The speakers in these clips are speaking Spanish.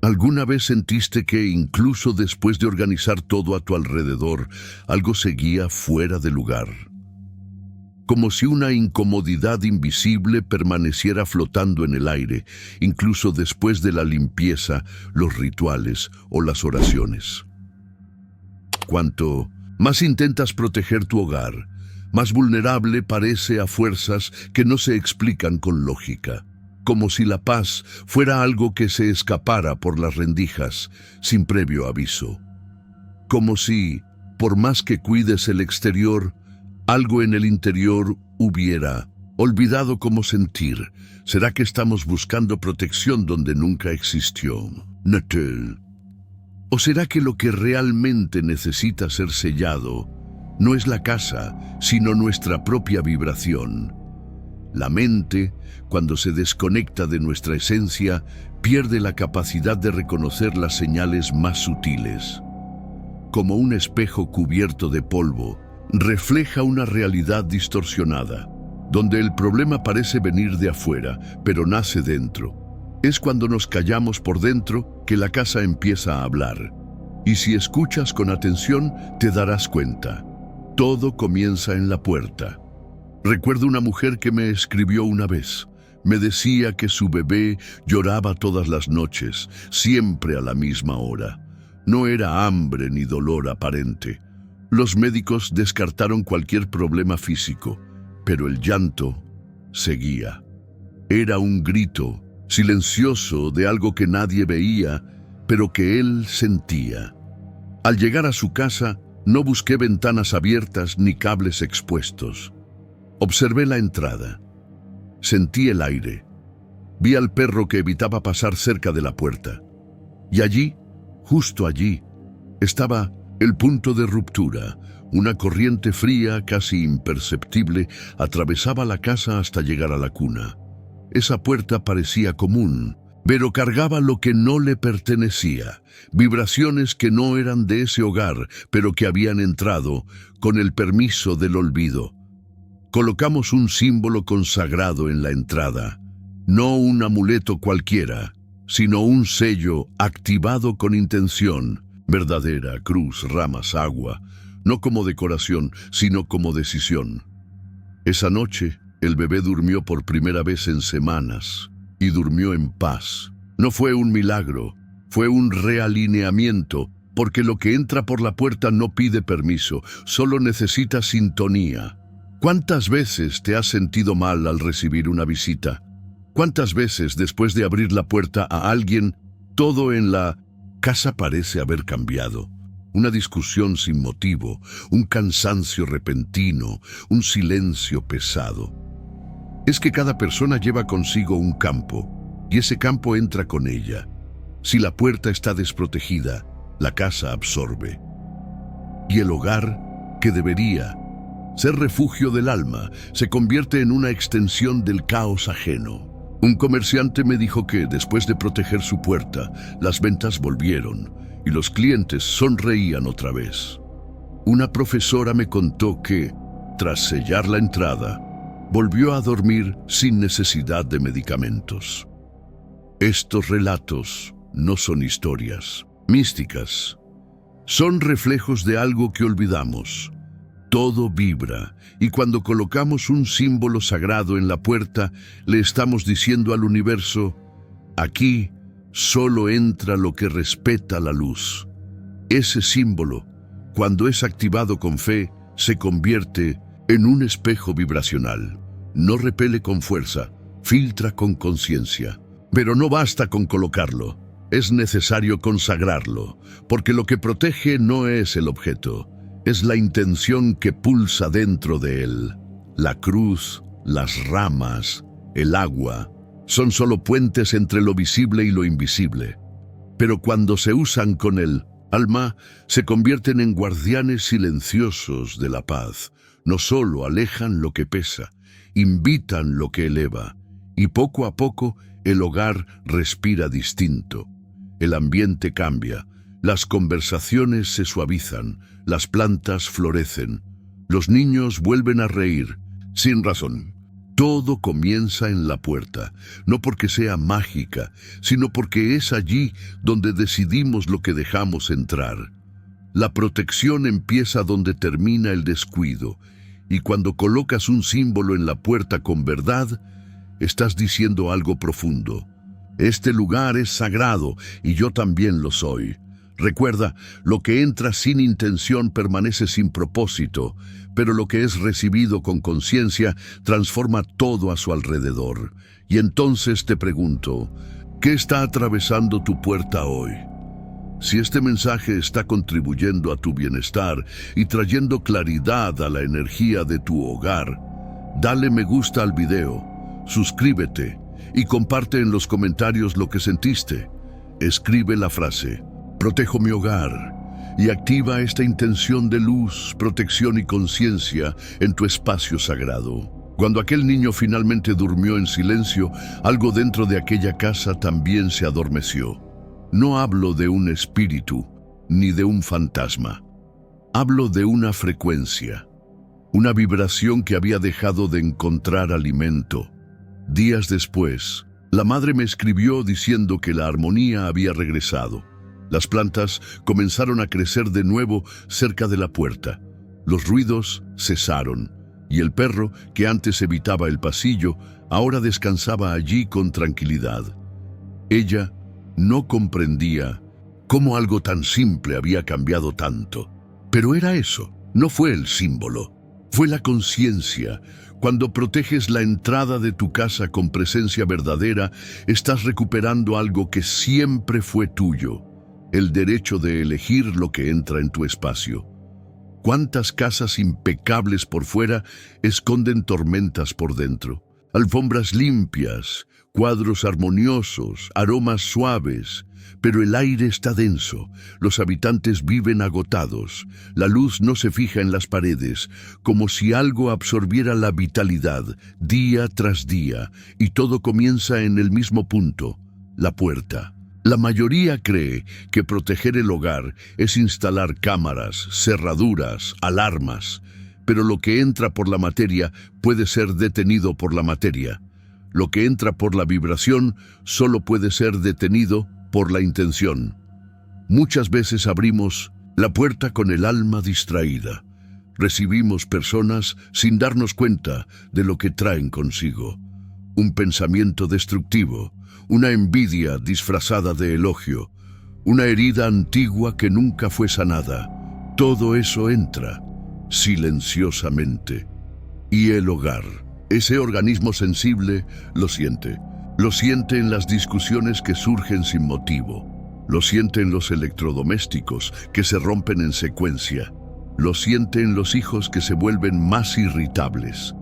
¿Alguna vez sentiste que incluso después de organizar todo a tu alrededor, algo seguía fuera de lugar? Como si una incomodidad invisible permaneciera flotando en el aire, incluso después de la limpieza, los rituales o las oraciones. Cuanto más intentas proteger tu hogar, más vulnerable parece a fuerzas que no se explican con lógica. Como si la paz fuera algo que se escapara por las rendijas sin previo aviso. Como si, por más que cuides el exterior, algo en el interior hubiera olvidado cómo sentir. ¿Será que estamos buscando protección donde nunca existió? Natal. ¿O será que lo que realmente necesita ser sellado no es la casa, sino nuestra propia vibración? La mente, cuando se desconecta de nuestra esencia, pierde la capacidad de reconocer las señales más sutiles. Como un espejo cubierto de polvo, refleja una realidad distorsionada, donde el problema parece venir de afuera, pero nace dentro. Es cuando nos callamos por dentro que la casa empieza a hablar. Y si escuchas con atención, te darás cuenta. Todo comienza en la puerta. Recuerdo una mujer que me escribió una vez. Me decía que su bebé lloraba todas las noches, siempre a la misma hora. No era hambre ni dolor aparente. Los médicos descartaron cualquier problema físico, pero el llanto seguía. Era un grito silencioso de algo que nadie veía, pero que él sentía. Al llegar a su casa, no busqué ventanas abiertas ni cables expuestos. Observé la entrada. Sentí el aire. Vi al perro que evitaba pasar cerca de la puerta. Y allí, justo allí, estaba el punto de ruptura. Una corriente fría, casi imperceptible, atravesaba la casa hasta llegar a la cuna. Esa puerta parecía común, pero cargaba lo que no le pertenecía, vibraciones que no eran de ese hogar, pero que habían entrado con el permiso del olvido. Colocamos un símbolo consagrado en la entrada, no un amuleto cualquiera, sino un sello activado con intención, verdadera, cruz, ramas, agua, no como decoración, sino como decisión. Esa noche, el bebé durmió por primera vez en semanas, y durmió en paz. No fue un milagro, fue un realineamiento, porque lo que entra por la puerta no pide permiso, solo necesita sintonía. ¿Cuántas veces te has sentido mal al recibir una visita? ¿Cuántas veces después de abrir la puerta a alguien, todo en la casa parece haber cambiado? Una discusión sin motivo, un cansancio repentino, un silencio pesado. Es que cada persona lleva consigo un campo, y ese campo entra con ella. Si la puerta está desprotegida, la casa absorbe. Y el hogar, que debería ser refugio del alma, se convierte en una extensión del caos ajeno. Un comerciante me dijo que, después de proteger su puerta, las ventas volvieron y los clientes sonreían otra vez. Una profesora me contó que, tras sellar la entrada, volvió a dormir sin necesidad de medicamentos. Estos relatos no son historias místicas, son reflejos de algo que olvidamos. Todo vibra, y cuando colocamos un símbolo sagrado en la puerta, le estamos diciendo al universo: aquí solo entra lo que respeta la luz. Ese símbolo, cuando es activado con fe, se convierte en un espejo vibracional. No repele con fuerza, filtra con conciencia. Pero no basta con colocarlo, es necesario consagrarlo, porque lo que protege no es el objeto, es la intención que pulsa dentro de él. La cruz, las ramas, el agua, son solo puentes entre lo visible y lo invisible. Pero cuando se usan con el alma, se convierten en guardianes silenciosos de la paz. No solo alejan lo que pesa, invitan lo que eleva, y poco a poco el hogar respira distinto. El ambiente cambia, las conversaciones se suavizan, las plantas florecen, los niños vuelven a reír, sin razón. Todo comienza en la puerta, no porque sea mágica, sino porque es allí donde decidimos lo que dejamos entrar. La protección empieza donde termina el descuido, y cuando colocas un símbolo en la puerta con verdad, estás diciendo algo profundo. Este lugar es sagrado y yo también lo soy. Recuerda, lo que entra sin intención permanece sin propósito, pero lo que es recibido con conciencia transforma todo a su alrededor. Y entonces te pregunto, ¿qué está atravesando tu puerta hoy? Si este mensaje está contribuyendo a tu bienestar y trayendo claridad a la energía de tu hogar, dale me gusta al video, suscríbete y comparte en los comentarios lo que sentiste. Escribe la frase, protejo mi hogar, y activa esta intención de luz, protección y conciencia en tu espacio sagrado. Cuando aquel niño finalmente durmió en silencio, algo dentro de aquella casa también se adormeció. No hablo de un espíritu, ni de un fantasma. Hablo de una frecuencia, una vibración que había dejado de encontrar alimento. Días después, la madre me escribió diciendo que la armonía había regresado. Las plantas comenzaron a crecer de nuevo cerca de la puerta. Los ruidos cesaron, y el perro, que antes evitaba el pasillo, ahora descansaba allí con tranquilidad. Ella no comprendía cómo algo tan simple había cambiado tanto. Pero era eso, no fue el símbolo, fue la conciencia. Cuando proteges la entrada de tu casa con presencia verdadera, estás recuperando algo que siempre fue tuyo, el derecho de elegir lo que entra en tu espacio. ¿Cuántas casas impecables por fuera esconden tormentas por dentro? Alfombras limpias, cuadros armoniosos, aromas suaves, pero el aire está denso, los habitantes viven agotados, la luz no se fija en las paredes, como si algo absorbiera la vitalidad día tras día, y todo comienza en el mismo punto, la puerta. La mayoría cree que proteger el hogar es instalar cámaras, cerraduras, alarmas, pero lo que entra por la materia puede ser detenido por la materia. Lo que entra por la vibración solo puede ser detenido por la intención. Muchas veces abrimos la puerta con el alma distraída. Recibimos personas sin darnos cuenta de lo que traen consigo. Un pensamiento destructivo, una envidia disfrazada de elogio, una herida antigua que nunca fue sanada. Todo eso entra silenciosamente. Y el hogar, ese organismo sensible, lo siente. Lo siente en las discusiones que surgen sin motivo. Lo siente en los electrodomésticos que se rompen en secuencia. Lo siente en los hijos que se vuelven más irritables.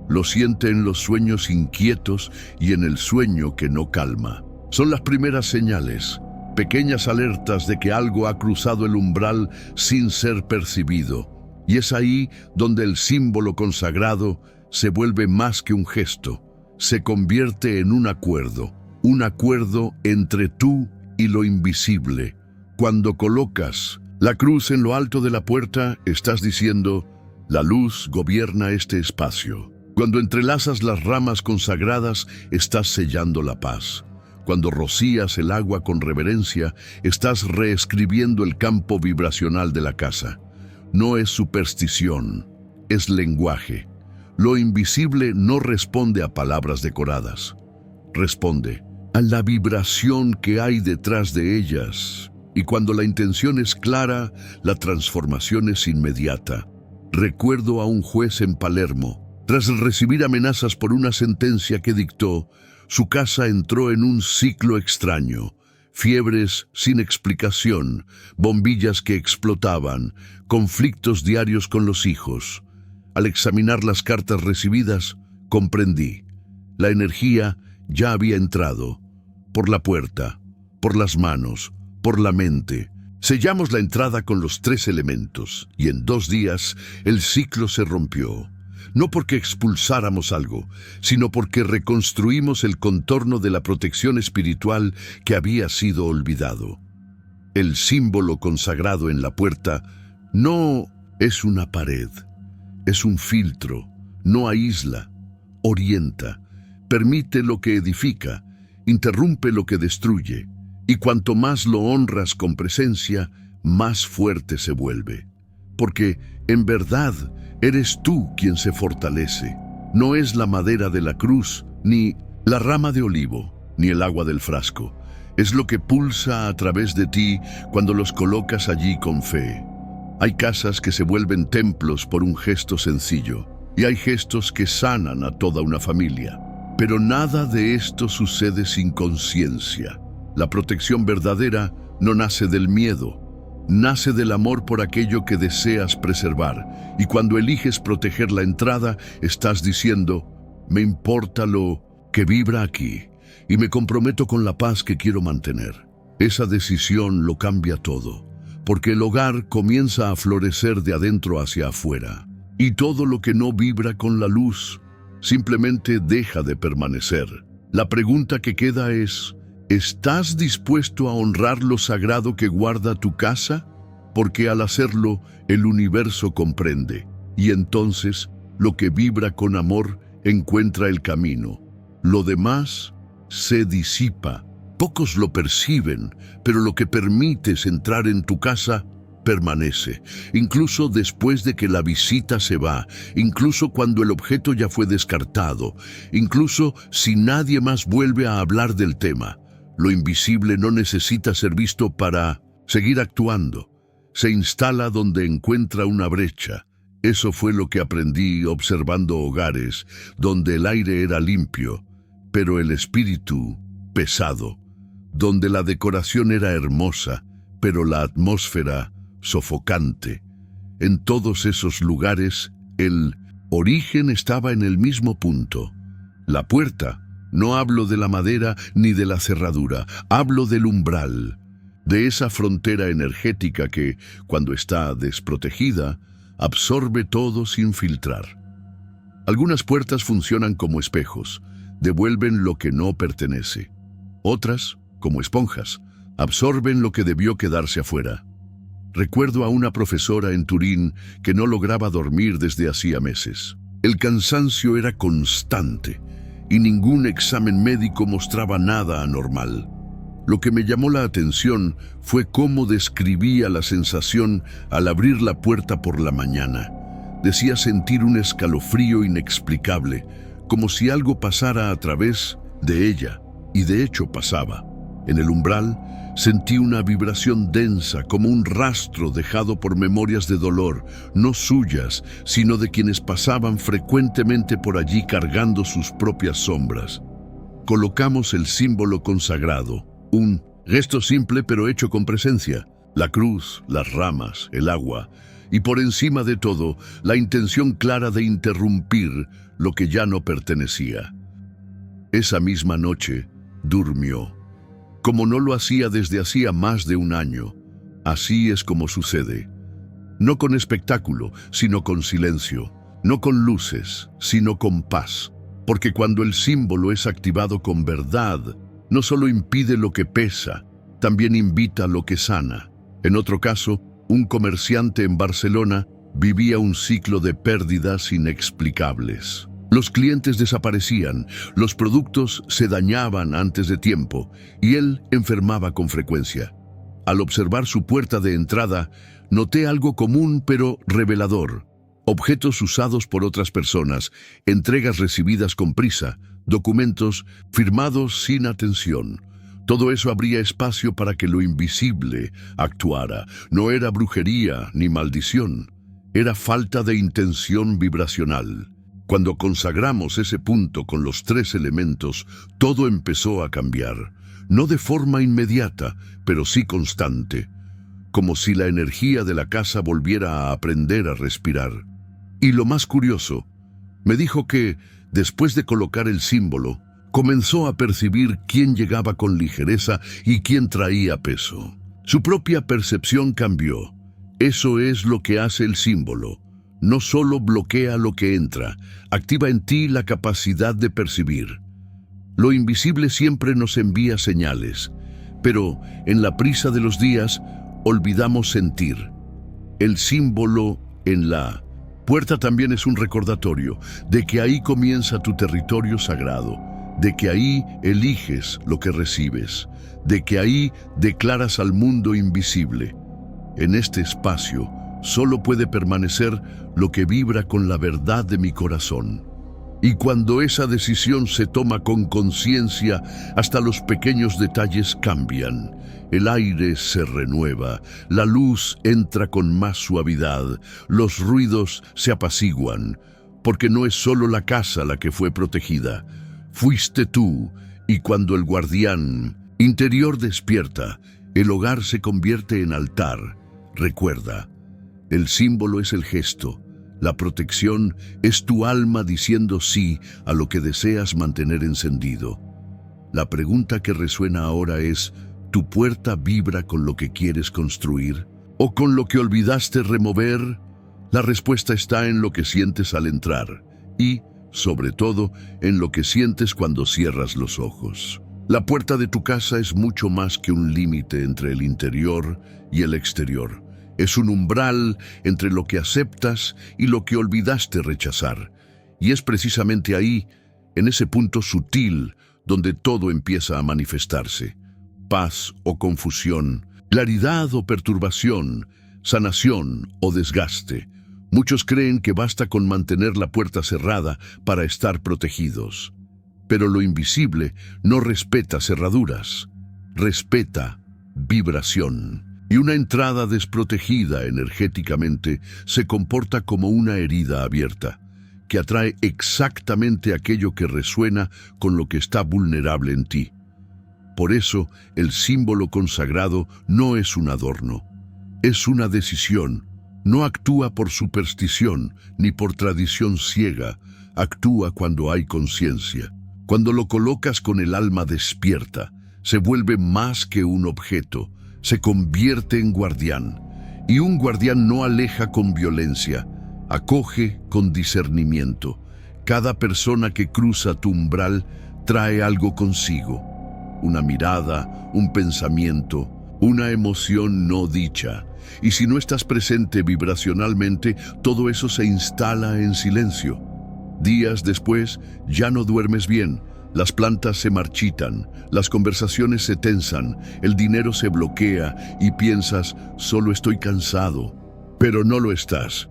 Lo siente en los sueños inquietos y en el sueño que no calma. Son las primeras señales, pequeñas alertas de que algo ha cruzado el umbral sin ser percibido. Y es ahí donde el símbolo consagrado se vuelve más que un gesto, se convierte en un acuerdo entre tú y lo invisible. Cuando colocas la cruz en lo alto de la puerta, estás diciendo, la luz gobierna este espacio. Cuando entrelazas las ramas consagradas, estás sellando la paz. Cuando rocías el agua con reverencia, estás reescribiendo el campo vibracional de la casa. No es superstición, es lenguaje. Lo invisible no responde a palabras decoradas. Responde a la vibración que hay detrás de ellas. Y cuando la intención es clara, la transformación es inmediata. Recuerdo a un juez en Palermo. Tras recibir amenazas por una sentencia que dictó, su casa entró en un ciclo extraño. Fiebres sin explicación, bombillas que explotaban, conflictos diarios con los hijos. Al examinar las cartas recibidas, comprendí. La energía ya había entrado, por la puerta, por las manos, por la mente. Sellamos la entrada con los 3 elementos, y en 2 días el ciclo se rompió. No porque expulsáramos algo, sino porque reconstruimos el contorno de la protección espiritual que había sido olvidado. El símbolo consagrado en la puerta no es una pared, es un filtro, no aísla, orienta, permite lo que edifica, interrumpe lo que destruye, y cuanto más lo honras con presencia, más fuerte se vuelve. Porque, en verdad, eres tú quien se fortalece. No es la madera de la cruz, ni la rama de olivo, ni el agua del frasco. Es lo que pulsa a través de ti cuando los colocas allí con fe. Hay casas que se vuelven templos por un gesto sencillo, y hay gestos que sanan a toda una familia. Pero nada de esto sucede sin conciencia. La protección verdadera no nace del miedo, nace del amor por aquello que deseas preservar. Y cuando eliges proteger la entrada, estás diciendo, me importa lo que vibra aquí, y me comprometo con la paz que quiero mantener. Esa decisión lo cambia todo, porque el hogar comienza a florecer de adentro hacia afuera. Y todo lo que no vibra con la luz simplemente deja de permanecer. La pregunta que queda es, ¿estás dispuesto a honrar lo sagrado que guarda tu casa? Porque al hacerlo, el universo comprende, y entonces lo que vibra con amor encuentra el camino. Lo demás se disipa. Pocos lo perciben, pero lo que permites entrar en tu casa permanece, incluso después de que la visita se va, incluso cuando el objeto ya fue descartado, incluso si nadie más vuelve a hablar del tema. Lo invisible no necesita ser visto para seguir actuando. Se instala donde encuentra una brecha. Eso fue lo que aprendí observando hogares donde el aire era limpio, pero el espíritu pesado, donde la decoración era hermosa, pero la atmósfera sofocante. En todos esos lugares, el origen estaba en el mismo punto. La puerta, no hablo de la madera ni de la cerradura, hablo del umbral, de esa frontera energética que, cuando está desprotegida, absorbe todo sin filtrar. Algunas puertas funcionan como espejos, devuelven lo que no pertenece. Otras, como esponjas, absorben lo que debió quedarse afuera. Recuerdo a una profesora en Turín que no lograba dormir desde hacía meses. El cansancio era constante y ningún examen médico mostraba nada anormal. Lo que me llamó la atención fue cómo describía la sensación al abrir la puerta por la mañana. Decía sentir un escalofrío inexplicable, como si algo pasara a través de ella, y de hecho pasaba. En el umbral sentí una vibración densa, como un rastro dejado por memorias de dolor, no suyas, sino de quienes pasaban frecuentemente por allí cargando sus propias sombras. Colocamos el símbolo consagrado, un gesto simple pero hecho con presencia, la cruz, las ramas, el agua, y por encima de todo, la intención clara de interrumpir lo que ya no pertenecía. Esa misma noche, durmió. Como no lo hacía desde hacía más de un año. Así es como sucede. No con espectáculo, sino con silencio. No con luces, sino con paz. Porque cuando el símbolo es activado con verdad, no solo impide lo que pesa, también invita lo que sana. En otro caso, un comerciante en Barcelona vivía un ciclo de pérdidas inexplicables. Los clientes desaparecían, los productos se dañaban antes de tiempo y él enfermaba con frecuencia. Al observar su puerta de entrada, noté algo común pero revelador. Objetos usados por otras personas, entregas recibidas con prisa, documentos firmados sin atención. Todo eso abría espacio para que lo invisible actuara. No era brujería ni maldición, era falta de intención vibracional. Cuando consagramos ese punto con los 3 elementos, todo empezó a cambiar. No de forma inmediata, pero sí constante. Como si la energía de la casa volviera a aprender a respirar. Y lo más curioso, me dijo que, después de colocar el símbolo, comenzó a percibir quién llegaba con ligereza y quién traía peso. Su propia percepción cambió. Eso es lo que hace el símbolo. No solo bloquea lo que entra, activa en ti la capacidad de percibir. Lo invisible siempre nos envía señales, pero en la prisa de los días olvidamos sentir. El símbolo en la Puerta también es un recordatorio de que ahí comienza tu territorio sagrado, de que ahí eliges lo que recibes, de que ahí declaras al mundo invisible. En este espacio solo puede permanecer lo que vibra con la verdad de mi corazón. Y cuando esa decisión se toma con conciencia, hasta los pequeños detalles cambian. El aire se renueva, la luz entra con más suavidad, los ruidos se apaciguan, porque no es solo la casa la que fue protegida. Fuiste tú, y cuando el guardián interior despierta, el hogar se convierte en altar. Recuerda, el símbolo es el gesto. La protección es tu alma diciendo sí a lo que deseas mantener encendido. La pregunta que resuena ahora es, ¿tu puerta vibra con lo que quieres construir o con lo que olvidaste remover? La respuesta está en lo que sientes al entrar y, sobre todo, en lo que sientes cuando cierras los ojos. La puerta de tu casa es mucho más que un límite entre el interior y el exterior. Es un umbral entre lo que aceptas y lo que olvidaste rechazar. Y es precisamente ahí, en ese punto sutil, donde todo empieza a manifestarse. Paz o confusión, claridad o perturbación, sanación o desgaste. Muchos creen que basta con mantener la puerta cerrada para estar protegidos. Pero lo invisible no respeta cerraduras, respeta vibración. Y una entrada desprotegida energéticamente se comporta como una herida abierta, que atrae exactamente aquello que resuena con lo que está vulnerable en ti. Por eso, el símbolo consagrado no es un adorno, es una decisión. No actúa por superstición ni por tradición ciega, actúa cuando hay conciencia. Cuando lo colocas con el alma despierta, se vuelve más que un objeto, se convierte en guardián. Y un guardián no aleja con violencia, acoge con discernimiento. Cada persona que cruza tu umbral trae algo consigo. Una mirada, un pensamiento, una emoción no dicha. Y si no estás presente vibracionalmente, todo eso se instala en silencio. Días después, ya no duermes bien. Las plantas se marchitan, las conversaciones se tensan, el dinero se bloquea y piensas, solo estoy cansado. Pero no lo estás.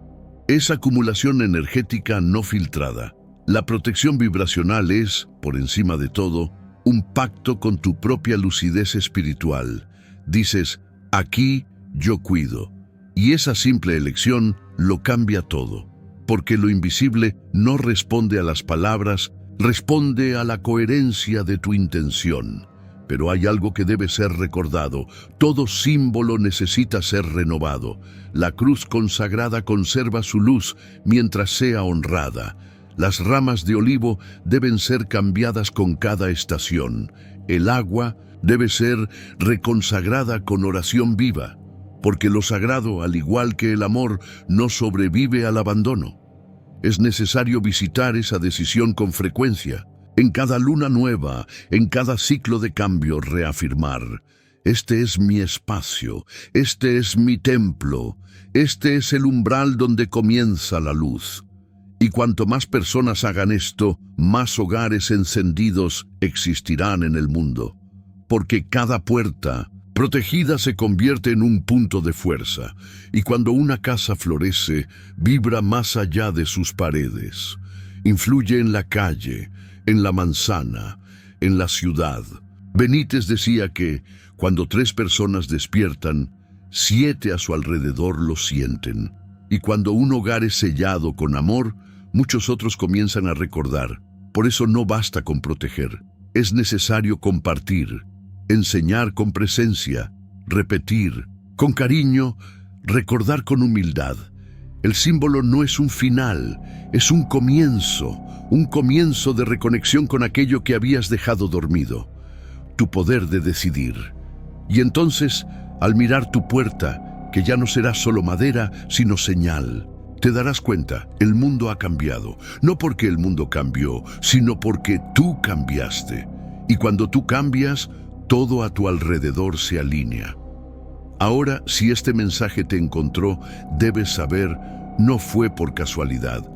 Es acumulación energética no filtrada. La protección vibracional es, por encima de todo, un pacto con tu propia lucidez espiritual. Dices, aquí yo cuido. Y esa simple elección lo cambia todo. Porque lo invisible no responde a las palabras, responde a la coherencia de tu intención. Pero hay algo que debe ser recordado. Todo símbolo necesita ser renovado. La cruz consagrada conserva su luz mientras sea honrada. Las ramas de olivo deben ser cambiadas con cada estación. El agua debe ser reconsagrada con oración viva. Porque lo sagrado, al igual que el amor, no sobrevive al abandono. Es necesario visitar esa decisión con frecuencia. En cada luna nueva, en cada ciclo de cambio, reafirmar: este es mi espacio, este es mi templo, este es el umbral donde comienza la luz. Y cuanto más personas hagan esto, más hogares encendidos existirán en el mundo. Porque cada puerta protegida se convierte en un punto de fuerza, y cuando una casa florece, vibra más allá de sus paredes. Influye en la calle, en la manzana, en la ciudad. Benítez decía que, cuando 3 personas despiertan, 7 a su alrededor lo sienten. Y cuando un hogar es sellado con amor, muchos otros comienzan a recordar. Por eso no basta con proteger, es necesario compartir. Enseñar con presencia, repetir con cariño, recordar con humildad. El símbolo no es un final, es un comienzo de reconexión con aquello que habías dejado dormido, tu poder de decidir. Y entonces, al mirar tu puerta, que ya no será solo madera, sino señal, te darás cuenta, el mundo ha cambiado, no porque el mundo cambió, sino porque tú cambiaste. Y cuando tú cambias, todo a tu alrededor se alinea. Ahora, si este mensaje te encontró, debes saber, No fue por casualidad.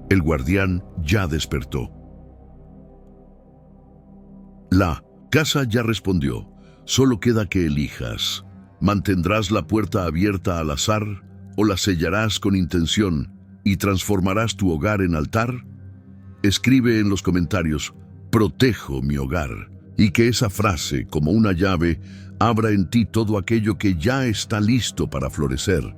El guardián ya despertó. La casa ya respondió. Solo queda que elijas. ¿Mantendrás la puerta abierta al azar o la sellarás con intención y transformarás tu hogar en altar? Escribe en los comentarios: protejo mi hogar, y que esa frase, como una llave, abra en ti todo aquello que ya está listo para florecer.